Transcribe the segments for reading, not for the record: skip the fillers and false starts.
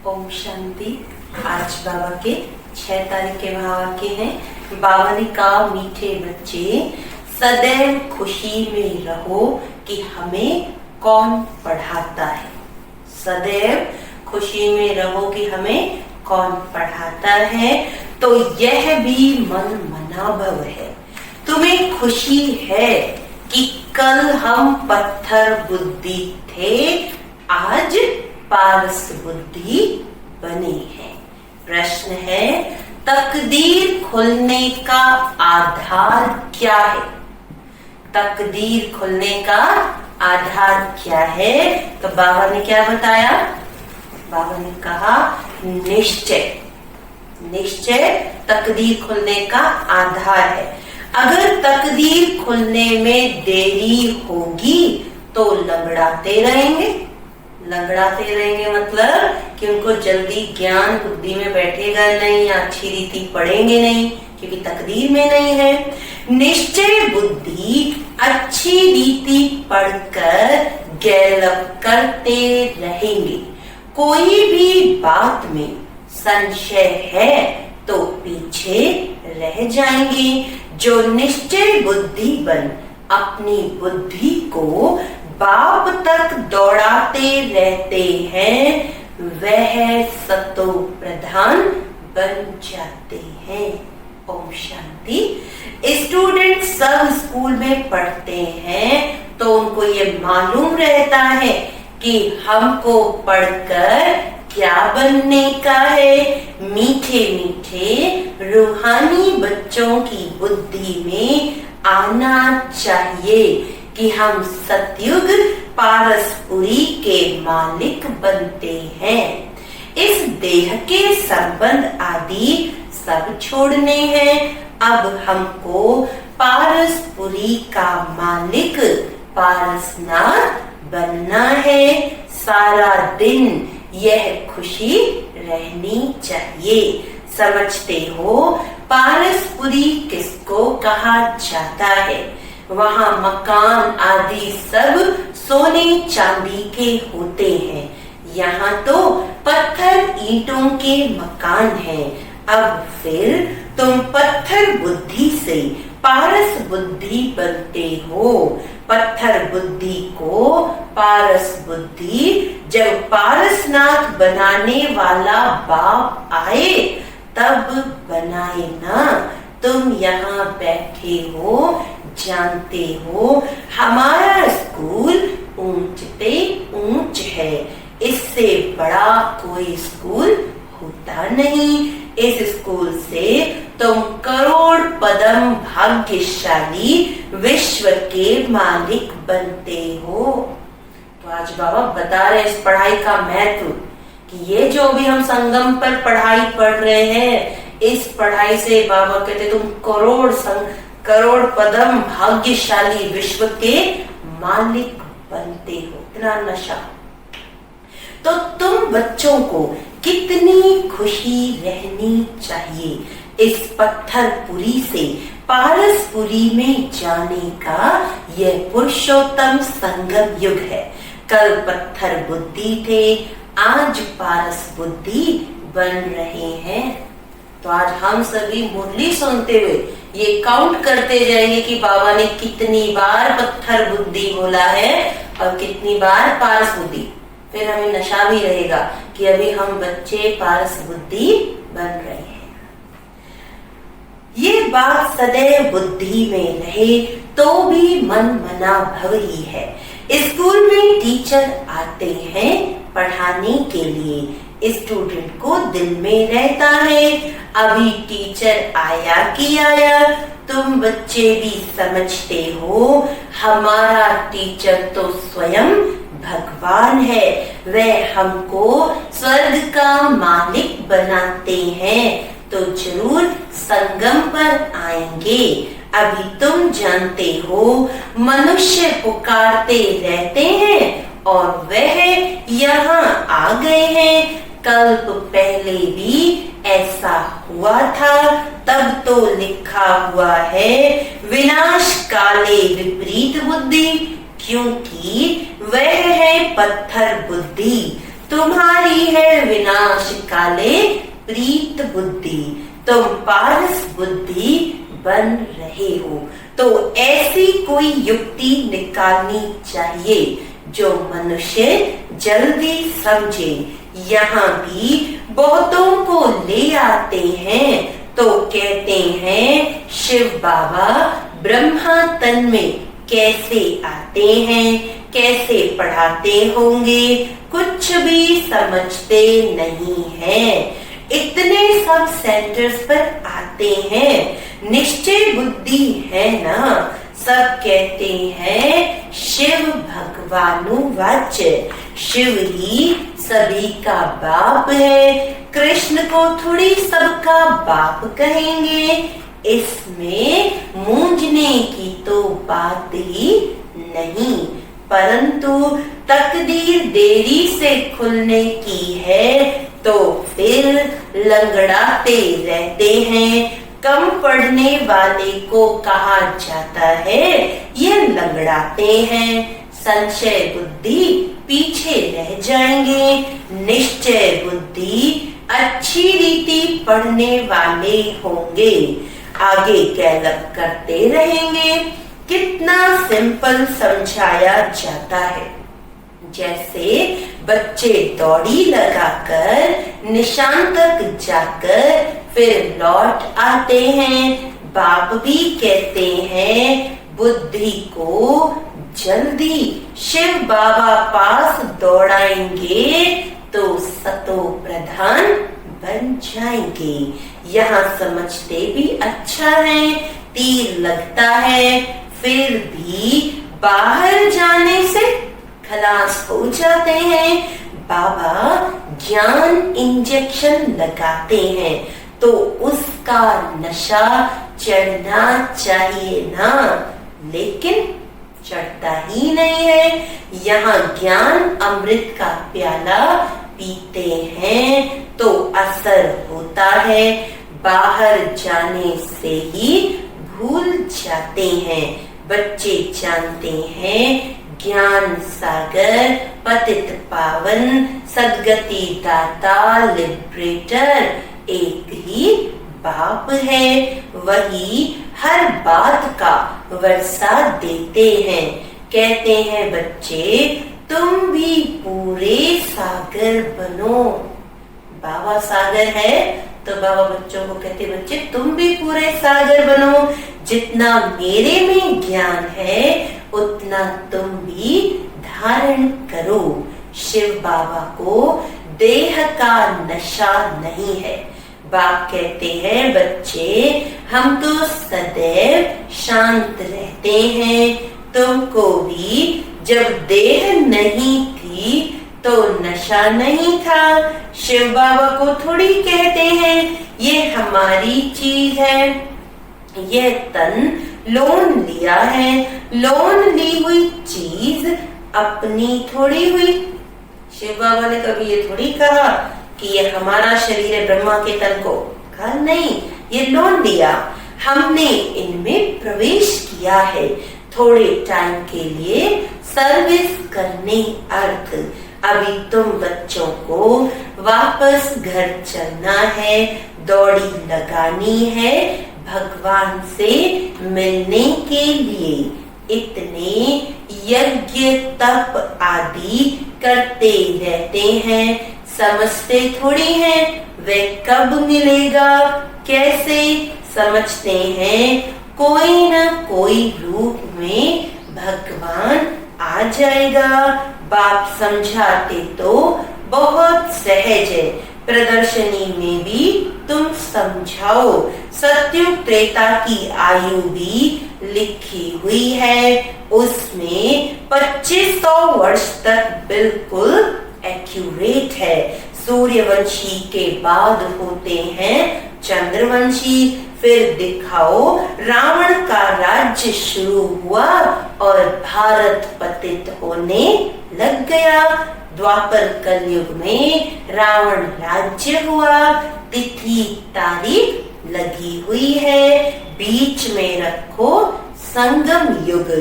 ओम शांति। आज बाबा के 6 तारीख के भावाक्य हैं। बाबा ने कहा, मीठे बच्चे सदैव खुशी में रहो कि हमें कौन पढ़ाता है। सदैव खुशी में रहो कि हमें कौन पढ़ाता है। तो यह भी मन मनाभव है। तुम्हें खुशी है कि कल हम पत्थर बुद्धि थे, आज पारस बुद्धि बने हैं। प्रश्न है, तकदीर खुलने का आधार क्या है? तकदीर खुलने का आधार क्या है? तो बाबा ने क्या बताया? बाबा ने कहा, निश्चय। निश्चय तकदीर खुलने का आधार है। अगर तकदीर खुलने में देरी होगी तो लंगड़ाते रहेंगे। लंगड़ाते रहेंगे मतलब कि उनको जल्दी ज्ञान बुद्धि में बैठेगा नहीं, या अच्छी रीति पढ़ेंगे नहीं, क्योंकि तकदीर में नहीं है। निश्चय बुद्धि अच्छी रीति पढ़कर गैलप करते रहेंगे। कोई भी बात में संशय है तो पीछे रह जाएंगे। जो निश्चय बुद्धि बन अपनी बुद्धि को बाप तक दौड़ाते रहते हैं, वह सतो प्रधान बन जाते हैं। ओम शांति। स्टूडेंट सब स्कूल में पढ़ते हैं तो उनको ये मालूम रहता है कि हमको पढ़कर क्या बनने का है। मीठे मीठे रूहानी बच्चों की बुद्धि में आना चाहिए कि हम सतयुग पारसपुरी के मालिक बनते हैं। इस देह के संबंध आदि सब छोड़ने हैं। अब हमको पारसपुरी का मालिक पारसनाथ बनना है। सारा दिन यह खुशी रहनी चाहिए। समझते हो पारसपुरी किसको कहा जाता है? वहाँ मकान आदि सब सोने चांदी के होते हैं। यहाँ तो पत्थर ईंटों के मकान हैं। अब फिर तुम पत्थर बुद्धि से पारस बुद्धि बनते हो। पत्थर बुद्धि को पारस बुद्धि जब पारसनाथ बनाने वाला बाप आए तब बनाए ना। तुम यहाँ बैठे हो, जानते हो हमारा स्कूल ऊंचते ऊंच है। इससे बड़ा कोई स्कूल होता नहीं। इस स्कूल से तुम करोड़ पदम भाग्यशाली विश्व के मालिक बनते हो। तो आज बाबा बता रहे इस पढ़ाई का महत्व कि ये जो भी हम संगम पर पढ़ाई पढ़ रहे हैं, इस पढ़ाई से बाबा कहते तुम करोड़ पदम भाग्यशाली विश्व के मालिक बनते हो। इतना नशा। तो तुम बच्चों को कितनी खुशी रहनी चाहिए। इस पत्थरपुरी से पारसपुरी में जाने का यह पुरुषोत्तम संगम युग है। कल पत्थर बुद्धि थे, आज पारस बुद्धि बन रहे हैं। तो आज हम सभी मुरली सुनते हुए ये काउंट करते जाएंगे कि बाबा ने कितनी बार पत्थर बुद्धि बोला है और कितनी बार पारस बुद्धि। फिर हमें नशा भी रहेगा कि अभी हम बच्चे पारस बुद्धि बन रहे हैं। ये बात सदैव बुद्धि में रहे तो भी मन मना भव ही है। स्कूल में टीचर आते हैं पढ़ाने के लिए, स्टूडेंट को दिल में रहता है अभी टीचर आया कि आया। तुम बच्चे भी समझते हो हमारा टीचर तो स्वयं भगवान है। वह हमको स्वर्ग का मालिक बनाते हैं। तो जरूर संगम पर आएंगे। अभी तुम जानते हो मनुष्य पुकारते रहते हैं और वह यहाँ आ गए हैं। कल्प पहले भी ऐसा हुआ था। तब तो लिखा हुआ है विनाश काले विपरीत बुद्धि, क्योंकि वह है पत्थर बुद्धि। तुम्हारी है विनाश निकाले प्रीत बुद्धि, तुम पारस बुद्धि बन रहे हो। तो ऐसी कोई युक्ति निकालनी चाहिए जो मनुष्य जल्दी समझे। यहाँ भी बहुतों को ले आते हैं तो कहते हैं शिव बाबा ब्रह्मा तन में कैसे आते हैं, कैसे पढ़ाते होंगे, कुछ भी समझते नहीं हैं। इतने सब सेंटर्स पर आते हैं, निश्चय बुद्धि है ना, सब कहते हैं शिव भगवानुवाच्य, शिव ही सभी का बाप है, कृष्ण को थोड़ी सबका बाप कहेंगे। इसमें मूंझने की तो बात ही नहीं, परंतु तकदीर देरी से खुलने की है तो फिर लंगड़ाते रहते हैं। कम पढ़ने वाले को कहा जाता है ये लंगड़ाते हैं। संशय बुद्धि पीछे रह जाएंगे, निश्चय बुद्धि अच्छी रीति पढ़ने वाले होंगे, आगे गैलप करते रहेंगे। कितना सिंपल समझाया जाता है, जैसे बच्चे दौड़ी लगाकर निशान तक जाकर फिर लौट आते हैं। बाप भी कहते हैं बुद्धि को जल्दी शिव बाबा पास दौड़ाएंगे तो सतो प्रधान बन जाएंगे। यहाँ समझते भी अच्छा है, तीर लगता है, फिर भी बाहर जाने से खलास हो जाते हैं। बाबा ज्ञान इंजेक्शन लगाते हैं तो उसका नशा चढ़ना चाहिए ना, लेकिन चढ़ता ही नहीं है। यहाँ ज्ञान अमृत का प्याला पीते हैं तो असर होता है, बाहर जाने से ही भूल जाते हैं। बच्चे जानते हैं ज्ञान सागर पतित पावन सदगति दाता लिबरेटर एक ही बाप है, वही हर बात का वर्षा देते हैं। कहते हैं बच्चे तुम भी पूरे सागर बनो। बाबा सागर है तो बाबा बच्चों को कहते बच्चे तुम भी पूरे सागर बनो, जितना मेरे में ज्ञान है उतना तुम भी धारण करो। शिव बाबा को देह का नशा नहीं है। बाप कहते हैं बच्चे हम तो सदैव शांत रहते हैं, तुमको भी जब देह नहीं थी तो नशा नहीं था। शिव बाबा को थोड़ी कहते हैं ये हमारी चीज है, ये तन लोन लिया है, लोन ली हुई चीज अपनी थोड़ी हुई। शिव बाबा ने कभी ये थोड़ी कहा कि ये हमारा शरीर है ब्रह्मा के तन को, कहा नहीं, ये लोन लिया, हमने इनमें प्रवेश किया है थोड़े टाइम के लिए सर्विस करने अर्थ। अभी तुम बच्चों को वापस घर चलना है, दौड़ी लगानी है भगवान से मिलने के लिए। इतने यज्ञ तप आदि करते रहते हैं, समझते थोड़ी हैं वे कब मिलेगा, कैसे समझते हैं कोई न कोई रूप में भगवान आ जाएगा। बाप समझाते तो बहुत सहज है, प्रदर्शनी में भी तुम समझाओ। सत्युग त्रेता की आयु भी लिखी हुई है, उसमें 2500 वर्ष तक बिल्कुल एक्यूरेट है। सूर्यवंशी के बाद होते हैं चंद्रवंशी। फिर दिखाओ रावण का राज्य शुरू हुआ और भारत पतित होने लग गया। द्वापर कलयुग में रावण राज्य हुआ, तिथि तारीख लगी हुई है, बीच में रखो संगम युग।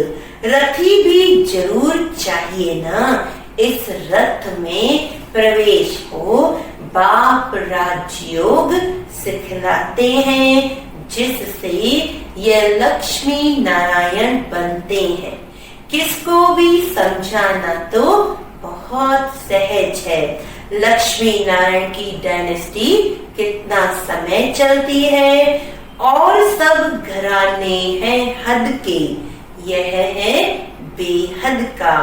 रथी भी जरूर चाहिए ना, इस रथ में प्रवेश हो, बाप राजयोग सिखलाते हैं, जिससे ये लक्ष्मी नारायण बनते हैं। किसको भी समझाना तो बहुत सहज है। लक्ष्मी नारायण की डायनेस्टी कितना समय चलती है और सब घराने हैं हद के, यह है बेहद का।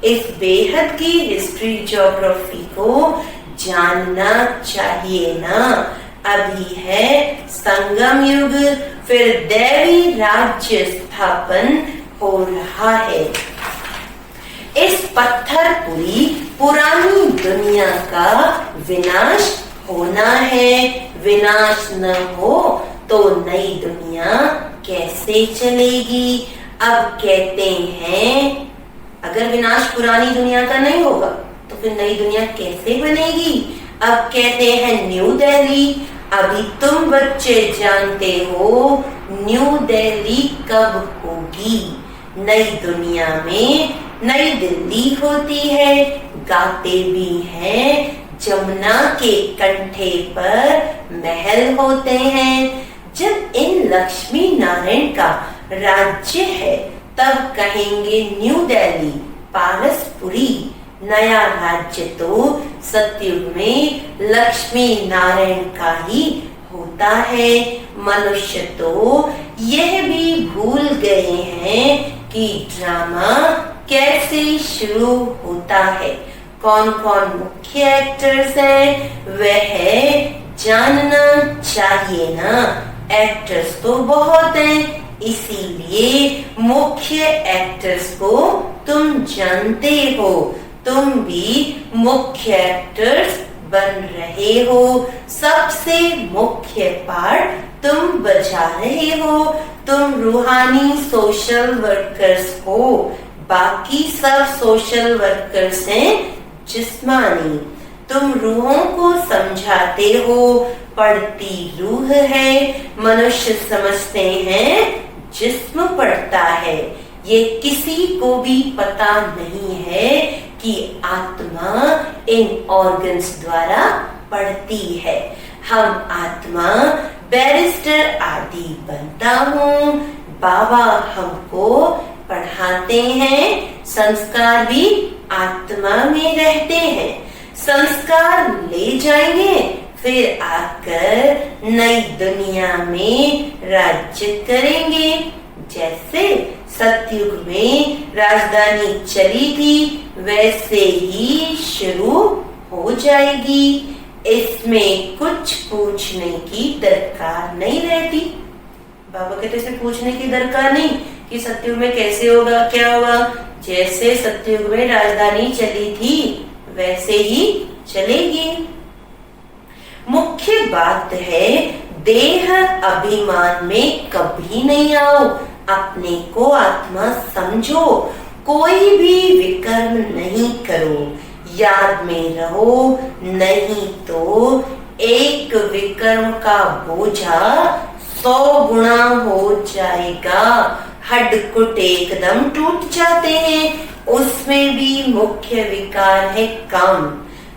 इस बेहद की हिस्ट्री ज्योग्राफी को जानना चाहिए ना। अभी है संगम युग, फिर दैवी राज्य स्थापन हो रहा है। इस पत्थरपुरी पुरानी दुनिया का विनाश होना है। विनाश न हो तो नई दुनिया कैसे चलेगी? अब कहते हैं अगर विनाश पुरानी दुनिया का नहीं होगा तो फिर नई दुनिया कैसे बनेगी? अब कहते हैं न्यू दिल्ली। अभी तुम बच्चे जानते हो न्यू दिल्ली कब होगी? नई दुनिया में नई दिल्ली होती है। गाते भी हैं जमुना के कंठे पर महल होते हैं। जब इन लक्ष्मी नारायण का राज्य है तब कहेंगे न्यू दिल्ली, पारसपुरी। नया राज्य तो सतयुग में लक्ष्मी नारायण का ही होता है। मनुष्य तो यह भी भूल गए हैं कि ड्रामा कैसे शुरू होता है, कौन कौन मुख्य एक्टर्स हैं, वह जानना चाहिए ना। एक्टर्स तो बहुत हैं, इसीलिए मुख्य एक्टर्स को तुम जानते हो। तुम भी मुख्य एक्टर्स बन रहे हो। सबसे मुख्य पार्ट तुम बजा रहे हो। तुम रूहानी सोशल वर्कर्स हो, बाकी सब सोशल वर्कर्स हैं जिस्मानी। तुम रूहों को समझाते हो, पढ़ती रूह है। मनुष्य समझते हैं जिस्म पढ़ता है। ये किसी को भी पता नहीं है कि आत्मा इन ऑर्गन्स द्वारा पढ़ती है। हम आत्मा बैरिस्टर आदि बनता हूँ। बाबा हमको पढ़ाते हैं। संस्कार भी आत्मा में रहते हैं। संस्कार ले जाएंगे, फिर आकर नई दुनिया में राज्य करेंगे। जैसे सतयुग में राजधानी चली थी, वैसे ही शुरू हो जाएगी। इसमें कुछ पूछने की दरकार नहीं रहती। बाबा कहते इसे पूछने की दरकार नहीं कि सतयुग में कैसे होगा, क्या होगा। जैसे सतयुग में राजधानी चली थी वैसे ही चलेगी। मुख्य बात है देह अभिमान में कभी नहीं आओ। अपने को आत्मा समझो, कोई भी विकर्म नहीं करो। याद में रहो, नहीं तो एक विकर्म का बोझा 100 गुना हो जाएगा। हड्ड-कुट एकदम टूट जाते हैं। उसमें भी मुख्य विकार है काम।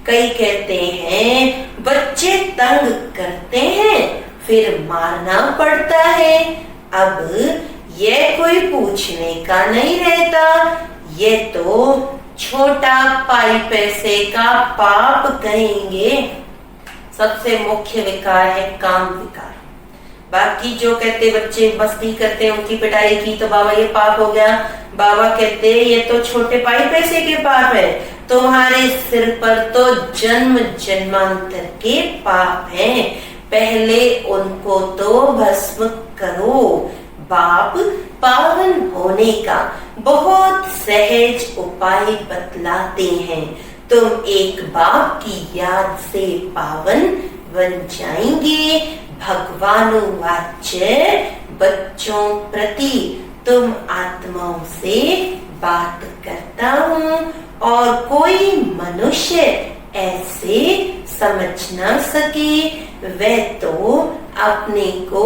कई कहते हैं बच्चे तंग करते हैं फिर मारना पड़ता है। अब ये कोई पूछने का नहीं रहता। ये तो छोटा पाई पैसे का पाप कहेंगे। सबसे मुख्य विकार है काम विकार। बाकी जो कहते बच्चे मस्ती करते हैं उनकी पिटाई की तो बाबा ये पाप हो गया। बाबा कहते ये तो छोटे पाई पैसे के पाप है। तुम्हारे सिर पर तो जन्म जन्मांतर के पाप हैं। पहले उनको तो भस्म करो। बाप पावन होने का बहुत सहज उपाय बतलाते हैं। तुम एक बाप की याद से पावन बन जाएंगे। भगवानुवाच्य बच्चों प्रति तुम आत्माओं से बात करता हूँ और कोई मनुष्य ऐसे समझ ना सके। वे तो अपने को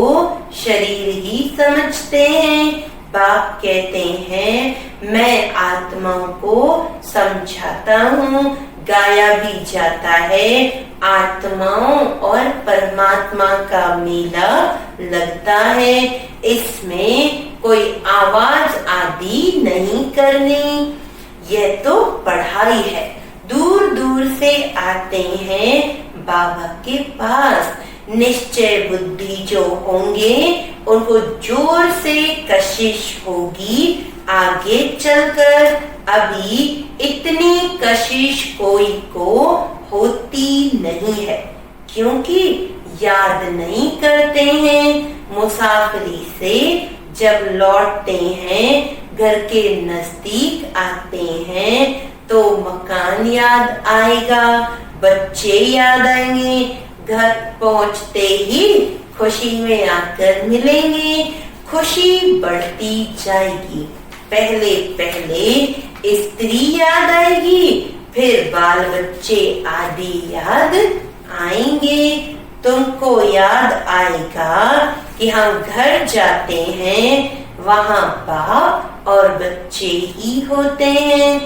शरीर ही समझते हैं। बाप कहते हैं मैं आत्माओं को समझाता हूँ। गाया भी जाता है, आत्माओं और परमात्मा का मेला लगता है। इसमें कोई आवाज आदि नहीं करनी, यह तो पढ़ाई है। दूर दूर से आते हैं बाबा के पास। निश्चय बुद्धि जो होंगे उनको जोर से कशिश होगी आगे चलकर। अभी इतनी कशिश कोई को होती नहीं है, क्योंकि याद नहीं करते हैं। मुसाफिरी से जब लौटते हैं, घर के नजदीक आते हैं तो मकान याद आएगा, बच्चे याद आएंगे। घर पहुंचते ही खुशी में आकर मिलेंगे, खुशी बढ़ती जाएगी। पहले पहले स्त्री याद आएगी, फिर बाल बच्चे आदि याद आएंगे। तुमको याद आएगा कि हम घर जाते हैं, वहाँ बाप और बच्चे ही होते हैं,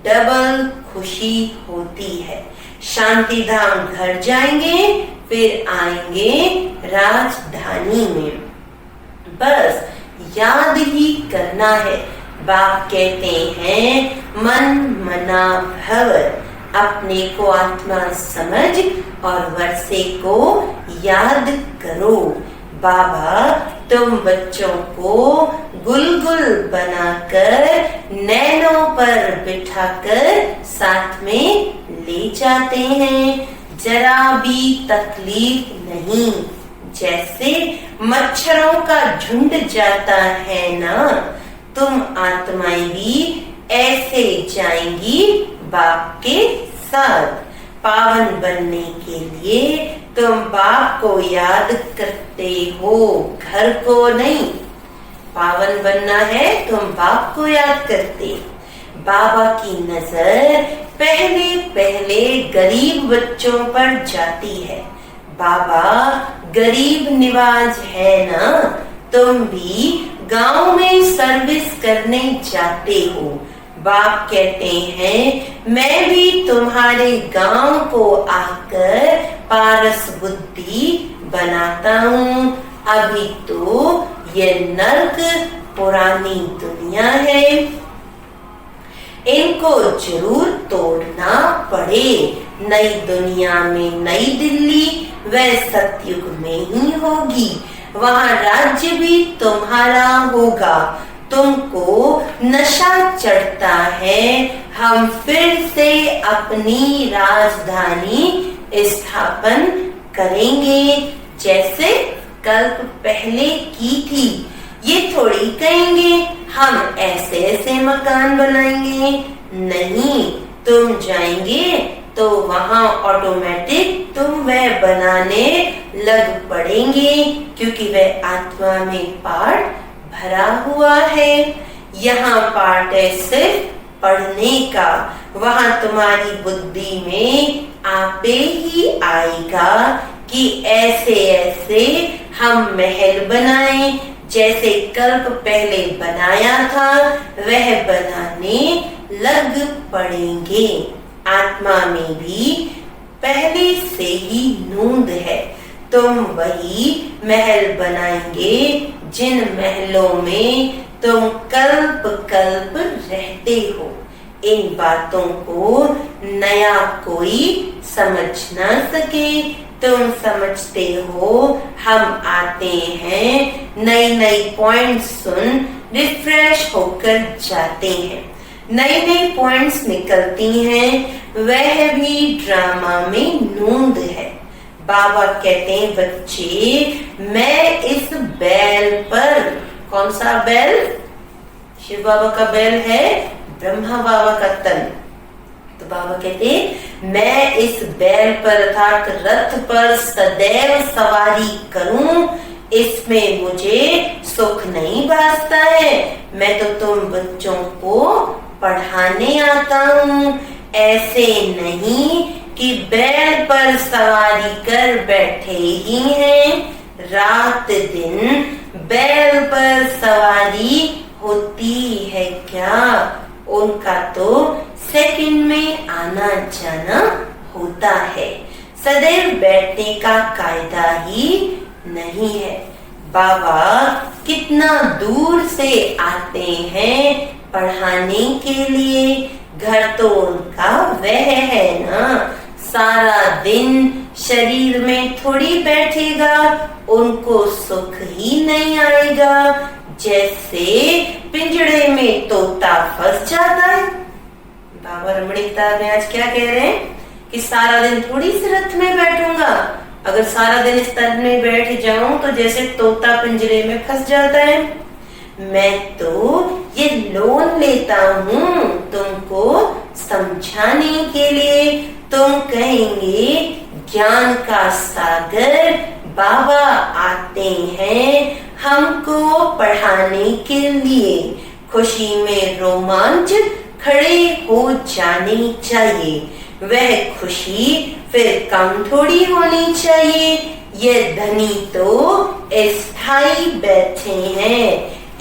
डबल खुशी होती है। शांति धाम घर जाएंगे, फिर आएंगे राजधानी में। बस याद ही करना है। बाप कहते हैं मन मना भव, अपने को आत्मा समझ और वर्षे को याद करो। बाबा तुम बच्चों को गुलगुल बनाकर नैनों पर बिठाकर साथ में ले जाते हैं, जरा भी तकलीफ नहीं। जैसे मच्छरों का झुंड जाता है ना, तुम आत्माएं भी ऐसे जाएंगी बाप के साथ। पावन बनने के लिए तुम बाप को याद करते हो, घर को नहीं। पावन बनना है, तुम बाप को याद करते। बाबा की नजर पहले पहले गरीब बच्चों पर जाती है। बाबा गरीब निवाज है ना, तुम भी गांव में सर्विस करने जाते हो। बाप कहते हैं मैं भी तुम्हारे गांव को आकर पारस बुद्धि बनाता हूँ। अभी तो ये नर्क पुरानी दुनिया है, इनको जरूर तोड़ना पड़े। नई दुनिया में नई दिल्ली वह सतयुग में ही होगी, वहाँ राज्य भी तुम्हारा होगा। तुमको नशा चढ़ता है, हम फिर से अपनी राजधानी स्थापन करेंगे जैसे कल्प पहले की थी। ये थोड़ी कहेंगे हम ऐसे ऐसे मकान बनाएंगे, नहीं। तुम जाएंगे तो वहाँ ऑटोमेटिक तुम वह बनाने लग पड़ेंगे, क्योंकि वह आत्मा में पार्ट भरा हुआ है। यहाँ पार्ट है सिर्फ पढ़ने का, वहाँ तुम्हारी बुद्धि में आपे ही आएगा कि ऐसे ऐसे हम महल बनाएं, जैसे कल्प पहले बनाया था वह बनाने लग पड़ेंगे। आत्मा में भी पहले से ही नूंद है, तुम वही महल बनाएंगे जिन महलों में तुम कल्प कल्प रहते हो। इन बातों को नया कोई समझ ना सके। तुम समझते हो हम आते हैं, नई नई पॉइंट सुन रिफ्रेश होकर जाते हैं। नई नई पॉइंट्स निकलती हैं, वह भी ड्रामा में नूंद है। बाबा कहते हैं बच्चे मैं इस बैल पर, कौन सा बैल? शिव बाबा का बैल है, ब्रह्मा बाबा का तन। तो बाबा कहते हैं मैं इस बैल पर अर्थात रथ पर सदैव सवारी करूं, इसमें मुझे सुख नहीं भासता है। मैं तो तुम बच्चों को पढ़ाने आता हूँ, ऐसे नहीं कि बैल पर सवारी कर बैठे ही हैं। रात दिन बैल पर सवारी होती है क्या? उनका तो सेकंड में आना जाना होता है। सदैव बैठने का कायदा ही नहीं है। बाबा कितना दूर से आते हैं पढ़ाने के लिए, घर तो उनका वह है ना, सारा दिन शरीर में थोड़ी बैठेगा, उनको सुख ही नहीं आएगा। जैसे पिंजड़े में तोता फंस जाता है। बाबा रमणी किताब में आज क्या कह रहे हैं कि सारा दिन थोड़ी सी रथ में बैठूंगा, अगर सारा दिन इस तरह में बैठ जाऊं तो जैसे तोता पिंजरे में फंस जाता है। मैं तो ये लोन लेता हूँ तुमको समझाने के लिए। तुम कहेंगे ज्ञान का सागर बाबा आते हैं हमको पढ़ाने के लिए। खुशी में रोमांच खड़े हो जाने चाहिए। वह खुशी फिर कम थोड़ी होनी चाहिए। ये धनी तो स्थायी बैठे हैं,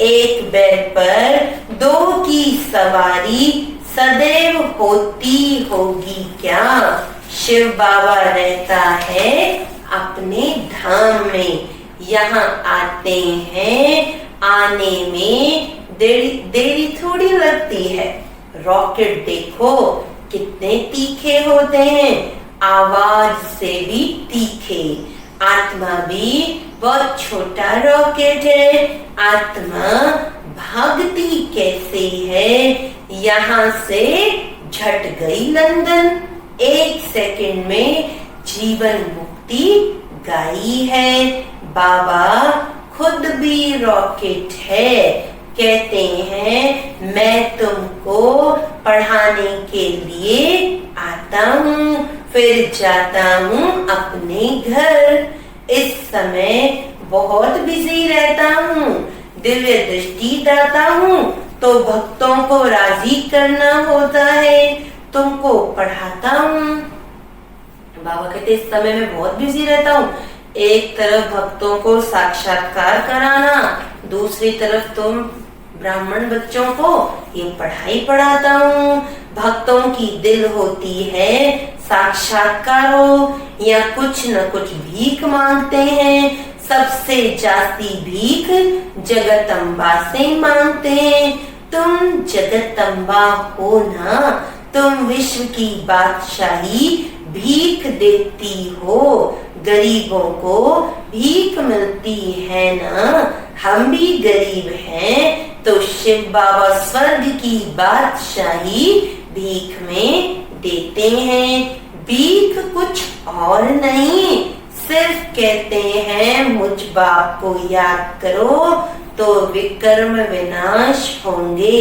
एक बैल पर दो की सवारी सदैव होती होगी क्या। शिव बाबा रहता है अपने धाम में, यहाँ आते हैं, आने में देरी थोड़ी लगती है। रॉकेट देखो कितने तीखे होते हैं, आवाज से भी तीखे। आत्मा भी बहुत छोटा रॉकेट है। आत्मा भागती कैसे है, यहाँ से झट गई लंदन, एक सेकंड में जीवन मुक्ति गाई है। बाबा खुद भी रॉकेट है, कहते हैं मैं तुमको पढ़ाने के लिए आता हूँ, फिर जाता हूँ अपने घर। इस समय बहुत बिजी रहता हूँ, दिव्य दृष्टि दाता हूँ, तो भक्तों को राजी करना होता है, तुमको पढ़ाता हूँ। बाबा कहते इस समय में बहुत बिजी रहता हूँ, एक तरफ भक्तों को साक्षात्कार कराना, दूसरी तरफ तुम ब्राह्मण बच्चों को ये पढ़ाई पढ़ाता हूँ। भक्तों की दिल होती है साक्षात्कार हो या कुछ न कुछ भीख मांगते हैं। सबसे जाती भीख जगदम्बा से मांगते हैं। तुम जगदम्बा हो ना, तुम विश्व की बादशाही भीख देती हो, गरीबों को भीख मिलती है ना। हम भी गरीब हैं तो शिव बाबा स्वर्ग की बादशाही भीख में देते हैं। भीख कुछ और नहीं, सिर्फ कहते हैं मुझ बाप को याद करो तो विकर्म विनाश होंगे,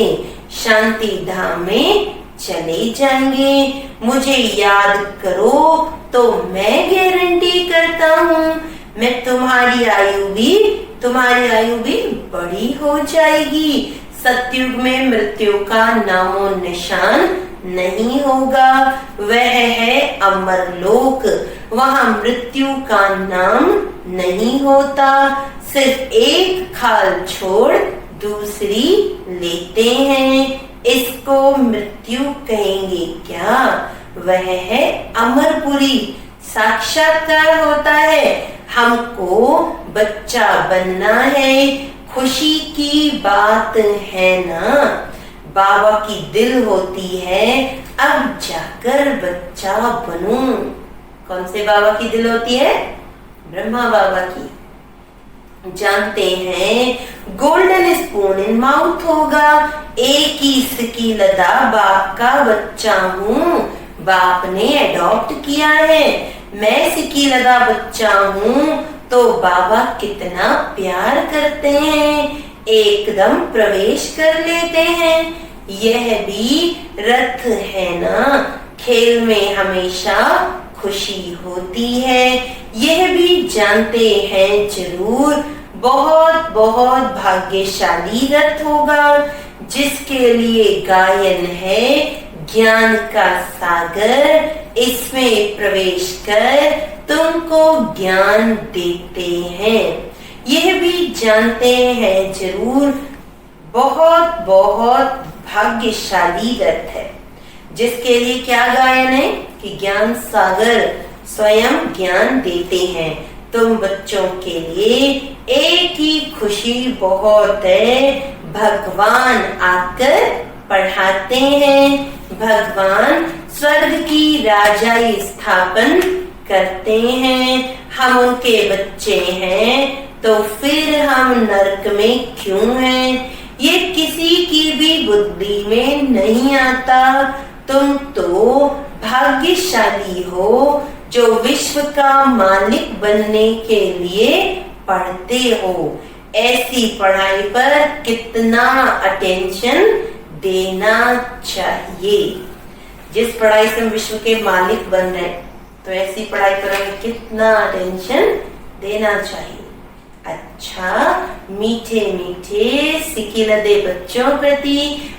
शांति धाम में चले जाएंगे। मुझे याद करो तो मैं गारंटी करता हूँ मैं तुम्हारी आयु भी बड़ी हो जाएगी। सतयुग में मृत्यु का नामो निशान नहीं होगा, वह है अमर लोक, वहाँ मृत्यु का नाम नहीं होता। सिर्फ एक खाल छोड़ दूसरी लेते हैं, इसको मृत्यु कहेंगे क्या। वह है अमरपुरी, साक्षात्कार होता है। हमको बच्चा बनना है, खुशी की बात है ना। बाबा की दिल होती है अब जाकर बच्चा बनूं। कौन से बाबा की दिल होती है? ब्रह्मा बाबा की। जानते हैं गोल्डन स्पून इन माउथ होगा, एक ही सिकी लदा बाप का बच्चा हूँ, बाप ने अडॉप्ट किया है। मैं सिकी लदा बच्चा हूँ तो बाबा कितना प्यार करते हैं, एकदम प्रवेश कर लेते हैं। यह भी रथ है ना, खेल में हमेशा खुशी होती है। यह भी जानते हैं जरूर बहुत बहुत भाग्यशाली रथ होगा जिसके लिए गायन है ज्ञान का सागर। इसमें प्रवेश कर तुमको ज्ञान देते हैं। यह भी जानते हैं जरूर बहुत बहुत भाग्यशाली रथ है। जिसके लिए क्या गायन है कि ज्ञान सागर स्वयं ज्ञान देते हैं। तुम बच्चों के लिए एक ही खुशी बहुत है, भगवान आकर पढ़ाते हैं, भगवान स्वर्ग की राजाई स्थापन करते हैं। हम उनके बच्चे हैं तो फिर हम नरक में क्यों हैं? ये किसी की भी बुद्धि में नहीं आता। तुम तो भाग्यशाली हो जो विश्व का मालिक बनने के लिए पढ़ते हो। ऐसी पढ़ाई पर कितना अटेंशन देना चाहिए। जिस पढ़ाई से हम विश्व के मालिक बन रहे हैं, तो ऐसी पढ़ाई पर हमें कितना अटेंशन देना चाहिए। अच्छा, मीठे मीठे सिकिलदे बच्चों प्रति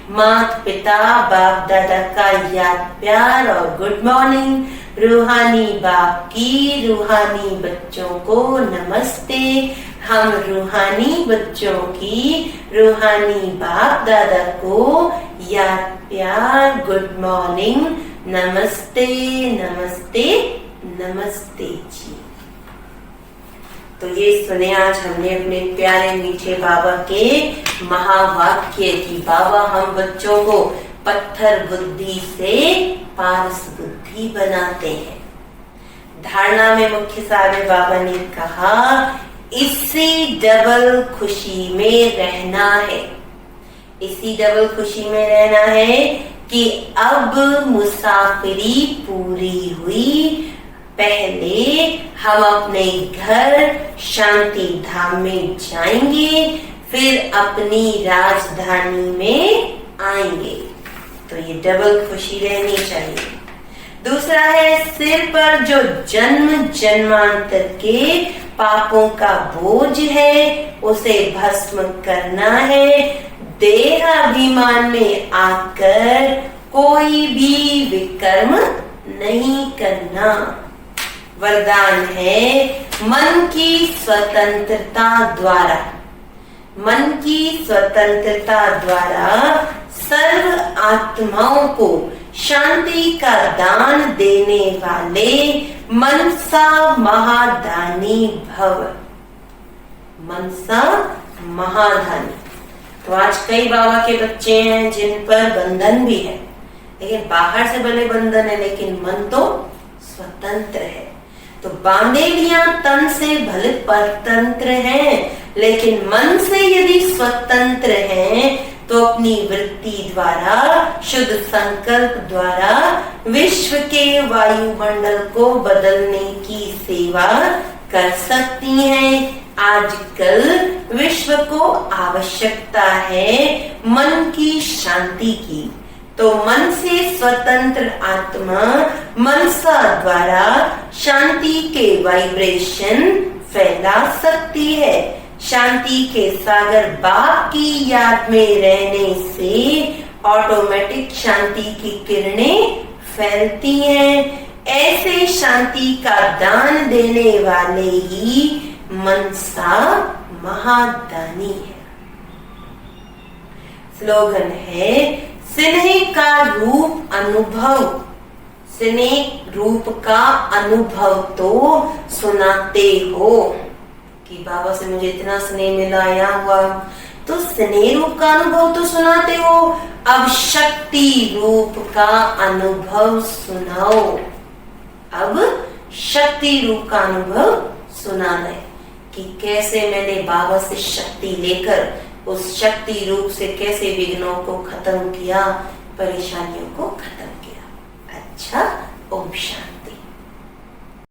माता पिता बाप दादा का याद प्यार और गुड मॉर्निंग। रूहानी बाप की रूहानी बच्चों को नमस्ते। हम रूहानी बच्चों की रूहानी बाप दादा को याद प्यार गुड मॉर्निंग, नमस्ते नमस्ते नमस्ते जी। तो ये सुने आज हमने अपने प्यारे मीठे बाबा के महावाक्य की बाबा हम बच्चों को पत्थर बुद्धि से पारस बुद्धि बनाते हैं। धारणा में मुख्य सार में बाबा ने कहा इससे डबल खुशी में रहना है। इसी डबल खुशी में रहना है कि अब मुसाफिरी पूरी हुई। पहले हम अपने घर शांति धाम में जाएंगे, फिर अपनी राजधानी में आएंगे। तो ये डबल खुशी रहनी चाहिए। दूसरा है सिर पर जो जन्म जन्मांतर के पापों का बोझ है उसे भस्म करना है। देहाभिमान में आकर कोई भी विकर्म नहीं करना। वरदान है मन की स्वतंत्रता द्वारा, मन की स्वतंत्रता द्वारा सर्व आत्माओं को शांति का दान देने वाले मनसा महादानी भव। मनसा महादानी। तो आज कई बाबा के बच्चे हैं जिन पर बंधन भी है, लेकिन बाहर से भले बंधन है लेकिन मन तो स्वतंत्र है। तो बांधेलियां तन से भले परतंत्र हैं, लेकिन मन से यदि स्वतंत्र हैं तो अपनी वृत्ति द्वारा, शुद्ध संकल्प द्वारा विश्व के वायुमंडल को बदलने की सेवा कर सकती हैं। आजकल विश्व को आवश्यकता है मन की शांति की। तो मन से स्वतंत्र आत्मा मनसा द्वारा शांति के वाइब्रेशन फैला सकती है। शांति के सागर बाप की याद में रहने से ऑटोमेटिक शांति की किरणें फैलती हैं। ऐसे शांति का दान देने वाले ही मनसा महादानी है। स्लोगन है स्नेह का रूप अनुभव। स्नेह रूप का अनुभव तो सुनाते हो कि बाबा से मुझे इतना स्नेह मिला या हुआ, तो स्नेह रूप का अनुभव तो सुनाते हो। अब शक्ति रूप का अनुभव सुनाओ। अब शक्ति रूप का अनुभव सुनाना है कि कैसे मैंने बाबा से शक्ति लेकर उस शक्ति रूप से कैसे विघ्नों को खत्म किया, परेशानियों को खत्म किया।